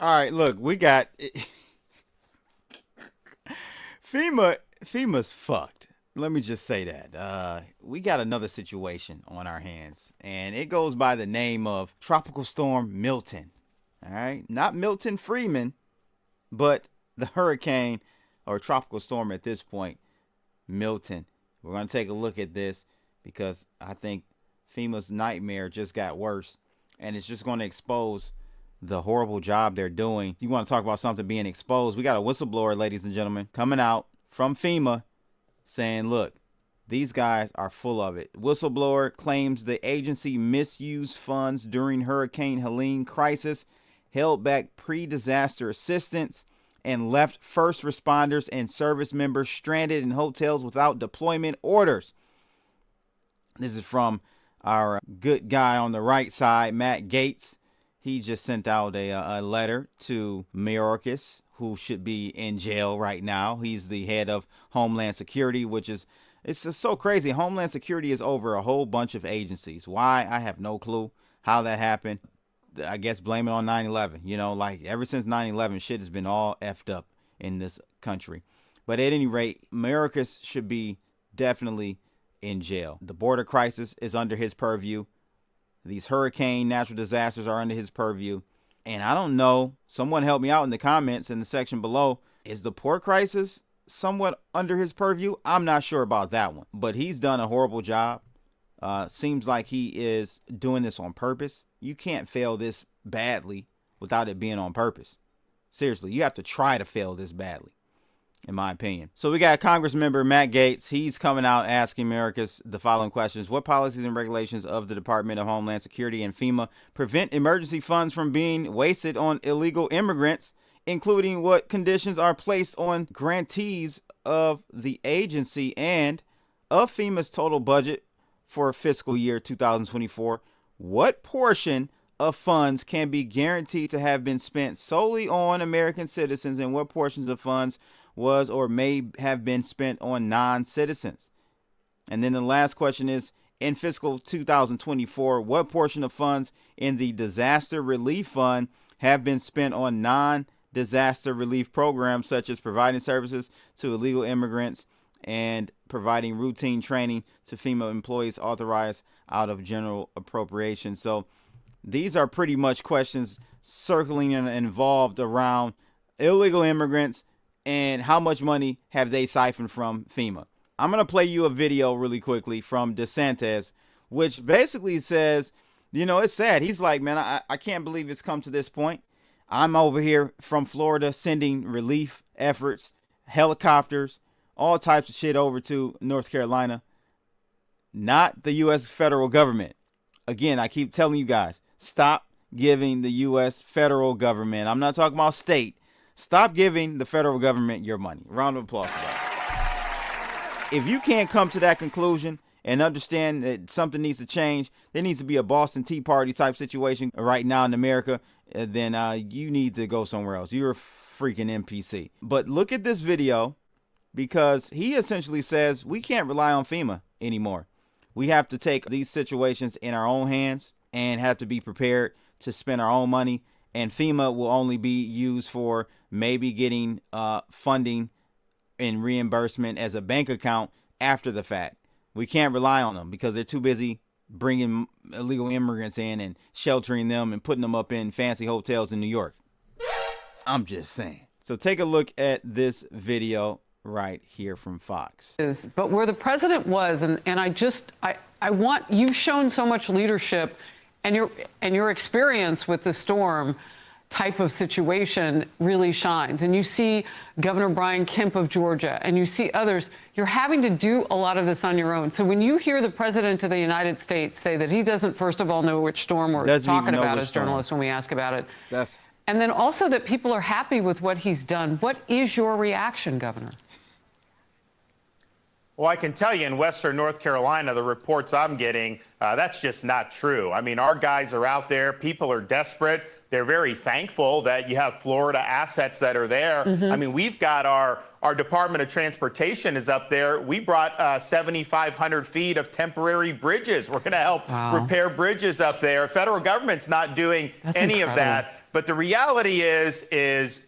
All right, look, we got FEMA's fucked. Let me just say that. We got another situation on our hands, and it goes by the name of Tropical Storm Milton. All right, not Milton Freeman, but the hurricane or tropical storm at this point, Milton. We're going to take a look at this because I think FEMA's nightmare just got worse, and it's just going to expose the horrible job they're doing. You want to talk about something being exposed? We got a whistleblower, ladies and gentlemen, coming out from FEMA saying, look, these guys are full of it. Whistleblower claims the agency misused funds during Hurricane Helene crisis, held back pre-disaster assistance, and left first responders and service members stranded in hotels without deployment orders. This is from our good guy on the right side, Matt Gaetz. He just sent out a letter to Mayorkas, who should be in jail right now. He's the head of Homeland Security, which is, it's just so crazy. Homeland Security is over a whole bunch of agencies. Why? I have no clue how that happened. I guess blame it on 9/11. You know, like ever since 9/11, shit has been all effed up in this country. But at any rate, Mayorkas should be definitely in jail. The border crisis is under his purview. These hurricane natural disasters are under his purview. And I don't know, someone help me out in the comments in the section below. Is the port crisis somewhat under his purview? I'm not sure about that one. But he's done a horrible job. Seems like he is doing this on purpose. You can't fail this badly without it being on purpose. Seriously, you have to try to fail this badly, in my opinion. So we got Congressman Matt Gaetz. He's coming out asking Americans the following questions. What policies and regulations of the Department of Homeland Security and FEMA prevent emergency funds from being wasted on illegal immigrants, including what conditions are placed on grantees of the agency and of FEMA's total budget for fiscal year 2024? What portion of funds can be guaranteed to have been spent solely on American citizens, and what portions of funds was or may have been spent on non-citizens? And then the last question is, in fiscal 2024, what portion of funds in the disaster relief fund have been spent on non-disaster relief programs, such as providing services to illegal immigrants and providing routine training to FEMA employees authorized out of general appropriations? So these are pretty much questions circling and involved around illegal immigrants and how much money have they siphoned from FEMA. I'm going to play you a video really quickly from DeSantis, which basically says, you know, it's sad. He's like, man, I can't believe it's come to this point. I'm over here from Florida sending relief efforts, helicopters, all types of shit over to North Carolina. Not the U.S. federal government. Again, I keep telling you guys, stop giving the U.S. federal government, I'm not talking about state, stop giving the federal government your money. Round of applause for that. If you can't come to that conclusion and understand that something needs to change, there needs to be a Boston Tea Party type situation right now in America, then you need to go somewhere else. You're a freaking NPC. But look at this video, because he essentially says we can't rely on FEMA anymore. We have to take these situations in our own hands and have to be prepared to spend our own money. And FEMA will only be used for maybe getting funding and reimbursement as a bank account after the fact. We can't rely on them because they're too busy bringing illegal immigrants in and sheltering them and putting them up in fancy hotels in New York. I'm just saying. So take a look at this video right here from Fox. But where the president was, and I want, you've shown so much leadership, and your experience with the storm type of situation really shines. And you see Governor Brian Kemp of Georgia, and you see others. You're having to do a lot of this on your own. So when you hear the president of the United States say that he doesn't, first of all, know which storm we're talking about as journalists when we ask about it, and then also that people are happy with what he's done, what is your reaction, Governor? Well, I can tell you in Western North Carolina, the reports I'm getting, that's just not true. I mean, our guys are out there. People are desperate. They're very thankful that you have Florida assets that are there. I mean, we've got our Department of Transportation is up there. We brought 7,500 feet of temporary bridges. We're going to help repair bridges up there. Federal government's not doing any of that. But the reality is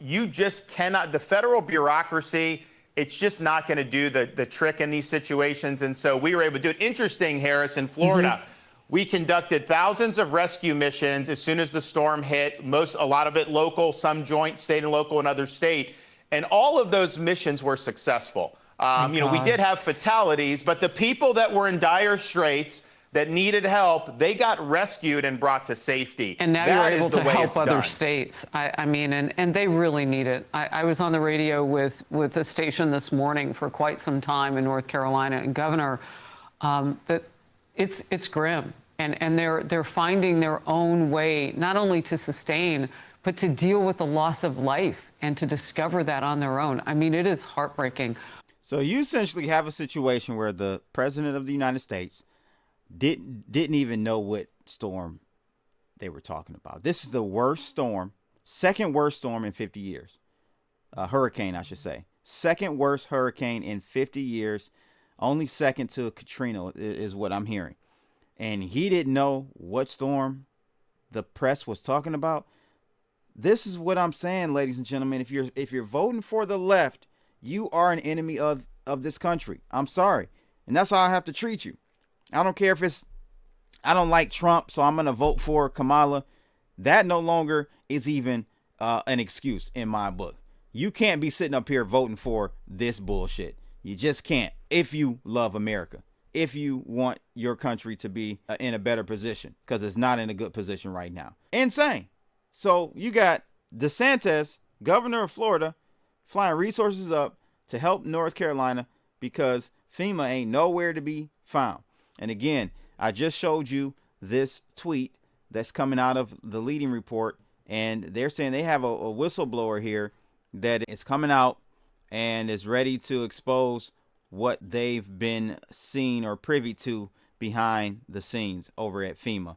you just cannot, the federal bureaucracy, it's just not going to do the trick in these situations. And so we were able to do it. Interesting, Harris, in Florida. We conducted thousands of rescue missions as soon as the storm hit, a lot of it local, some joint, state and local, and other state. And all of those missions were successful. We did have fatalities, but the people that were in dire straits that needed help, they got rescued and brought to safety. And now you're able to help other states. I mean, and they really need it. I was on the radio with a station this morning for quite some time in North Carolina, and Governor, that it's grim. And they're finding their own way, not only to sustain, but to deal with the loss of life and to discover that on their own. I mean, it is heartbreaking. So you essentially have a situation where the president of the United States didn't even know what storm they were talking about. This is the worst storm, second worst storm in 50 years. Hurricane, I should say. Second worst hurricane in 50 years. Only second to Katrina is what I'm hearing. And he didn't know what storm the press was talking about. This is what I'm saying, ladies and gentlemen. If you're voting for the left, you are an enemy of this country. I'm sorry. And that's how I have to treat you. I don't care if I don't like Trump, so I'm going to vote for Kamala. That no longer is even an excuse in my book. You can't be sitting up here voting for this bullshit. You just can't. If you love America, if you want your country to be in a better position, because it's not in a good position right now. Insane. So you got DeSantis, governor of Florida, flying resources up to help North Carolina because FEMA ain't nowhere to be found. And again, I just showed you this tweet that's coming out of the leading report, and they're saying they have a whistleblower here that is coming out and is ready to expose what they've been seen or privy to behind the scenes over at FEMA.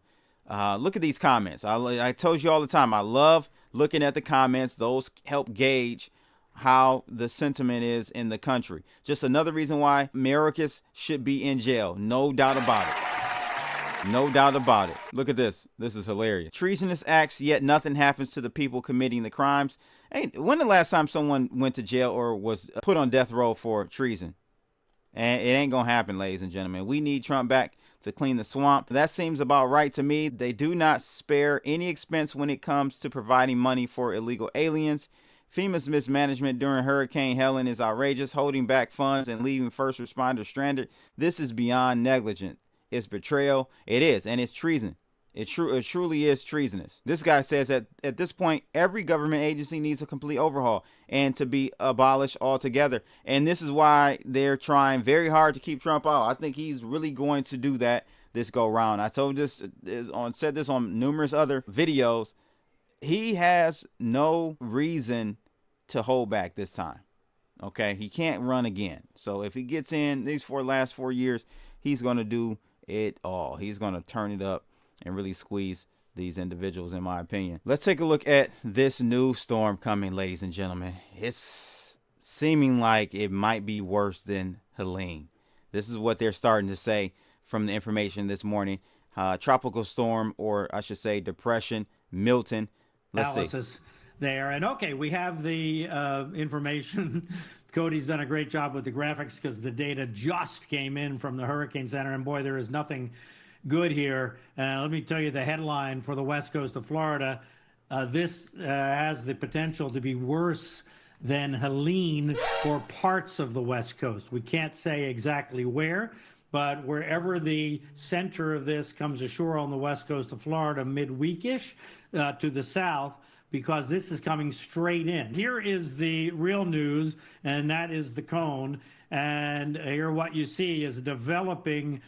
Look at these comments. I told you all the time, I love looking at the comments. Those help gauge how the sentiment is in the country. Just another reason why Mayorkas should be in jail. No doubt about it. No doubt about it. Look at this. This is hilarious. Treasonous acts, yet nothing happens to the people committing the crimes. Hey, when the last time someone went to jail or was put on death row for treason? And it ain't gonna happen, ladies and gentlemen. We need Trump back to clean the swamp. That seems about right to me. They do not spare any expense when it comes to providing money for illegal aliens. FEMA's mismanagement during Hurricane Helene is outrageous, holding back funds and leaving first responders stranded. This is beyond negligent. It's betrayal. It is, and it's treason. It truly is treasonous. This guy says that at this point, every government agency needs a complete overhaul and to be abolished altogether. And this is why they're trying very hard to keep Trump out. I think he's really going to do that this go round. I said this on numerous other videos. He has no reason to hold back this time. Okay, he can't run again. So if he gets in these last 4 years, he's going to do it all. He's going to turn it up and really squeeze these individuals, in my opinion. Let's take a look at this new storm coming, ladies and gentlemen. It's seeming like it might be worse than Helene. This is what they're starting to say from the information this morning. Tropical storm, or I should say depression, Milton. Let's analysis see. There. And okay, we have the information. Cody's done a great job with the graphics because the data just came in from the Hurricane Center. And boy, there is nothing good here. Let me tell you the headline for the west coast of Florida. This has the potential to be worse than Helene for parts of the west coast. We can't say exactly where, but wherever the center of this comes ashore on the west coast of Florida midweekish to the south, because this is coming straight in. Here is the real news, and that is the cone. And here what you see is a developing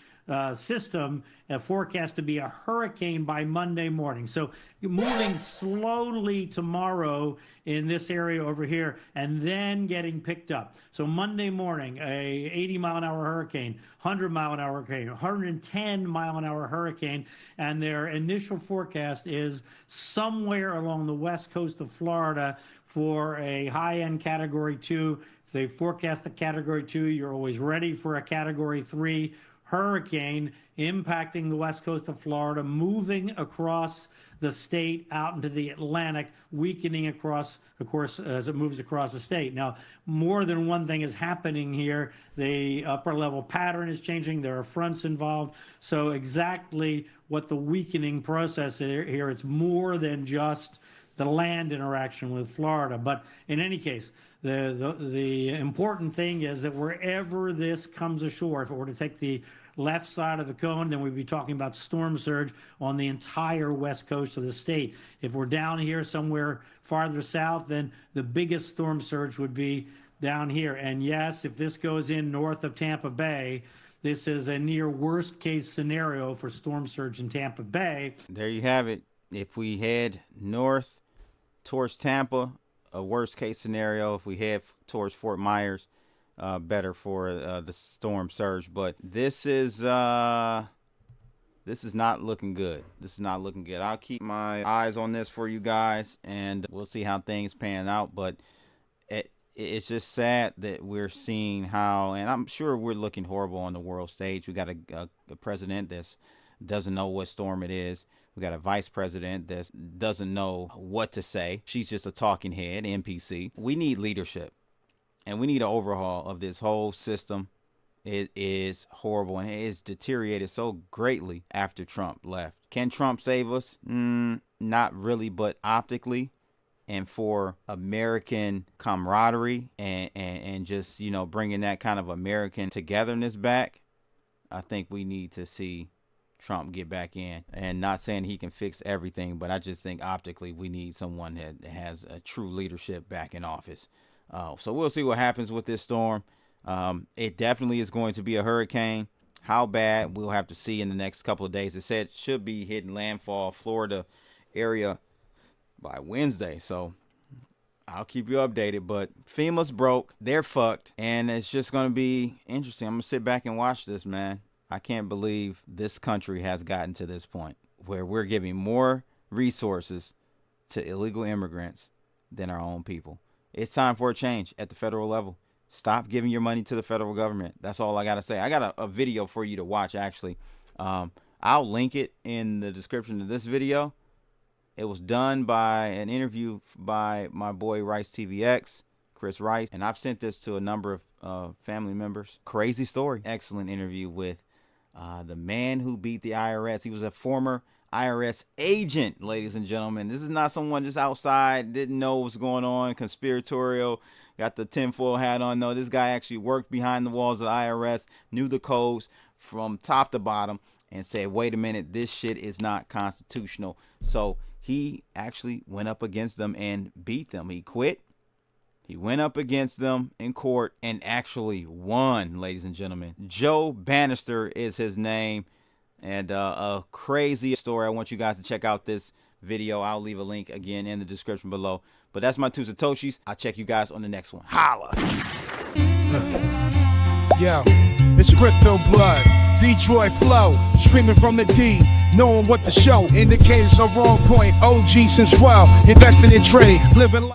system forecast to be a hurricane by Monday morning. So moving slowly tomorrow in this area over here and then getting picked up. So Monday morning, a 80-mile-an-hour hurricane, 100-mile-an-hour hurricane, 110-mile-an-hour hurricane, and their initial forecast is somewhere along the west coast of Florida for a high-end Category 2. If they forecast the Category 2, you're always ready for a Category 3 hurricane impacting the west coast of Florida, moving across the state out into the Atlantic, weakening across, of course, as it moves across the state. Now, more than one thing is happening here. The upper level pattern is changing. There are fronts involved. So exactly what the weakening process here, it's more than just the land interaction with Florida. But in any case, the important thing is that wherever this comes ashore, if it were to take the left side of the cone, then we'd be talking about storm surge on the entire west coast of the state. If we're down here somewhere farther south, then the biggest storm surge would be down here. And yes, if this goes in north of Tampa Bay, this is a near worst case scenario for storm surge in Tampa Bay. There you have it. If we head north towards Tampa, a worst case scenario. If we head towards Fort Myers, better for the storm surge. But this is not looking good. This is not looking good. I'll keep my eyes on this for you guys, and we'll see how things pan out. But it's just sad that we're seeing how, and I'm sure we're looking horrible on the world stage. We got a president that doesn't know what storm it is. We got a vice president that doesn't know what to say. She's just a talking head, NPC. We need leadership, and we need an overhaul of this whole system. It is horrible, and it has deteriorated so greatly after Trump left. Can Trump save us? Not really, but optically, and for American camaraderie and just, you know, bringing that kind of American togetherness back, I think we need to see Trump get back in. And not saying he can fix everything, but I just think optically we need someone that has a true leadership back in office. So we'll see what happens with this storm. It definitely is going to be a hurricane. How bad, we'll have to see in the next couple of days. It said it should be hitting landfall Florida area by Wednesday. So I'll keep you updated. But FEMA's broke. They're fucked. And it's just going to be interesting. I'm going to sit back and watch this, man. I can't believe this country has gotten to this point where we're giving more resources to illegal immigrants than our own people. It's time for a change at the federal level. Stop giving your money to the federal government. That's all I got to say. I got a video for you to watch, actually. I'll link it in the description of this video. It was done by an interview by my boy Rice TVX, Chris Rice. And I've sent this to a number of family members. Crazy story. Excellent interview with the man who beat the IRS. He was a former IRS agent, ladies and gentlemen. This is not someone just outside, didn't know what's going on, conspiratorial, got the tinfoil hat on. No, this guy actually worked behind the walls of the IRS, knew the codes from top to bottom, and said, wait a minute, this shit is not constitutional. So he actually went up against them and beat them. He quit. He went up against them in court and actually won, ladies and gentlemen. Joe Bannister is his name. And a crazy story. I want you guys to check out this video. I'll leave a link again in the description below. But that's my two Satoshis. I'll check you guys on the next one. Holla! Yo, it's crypto blood. Detroit flow, screaming from the D, knowing what the show. Indicators are on point. OG since 12, investing in trade, living life.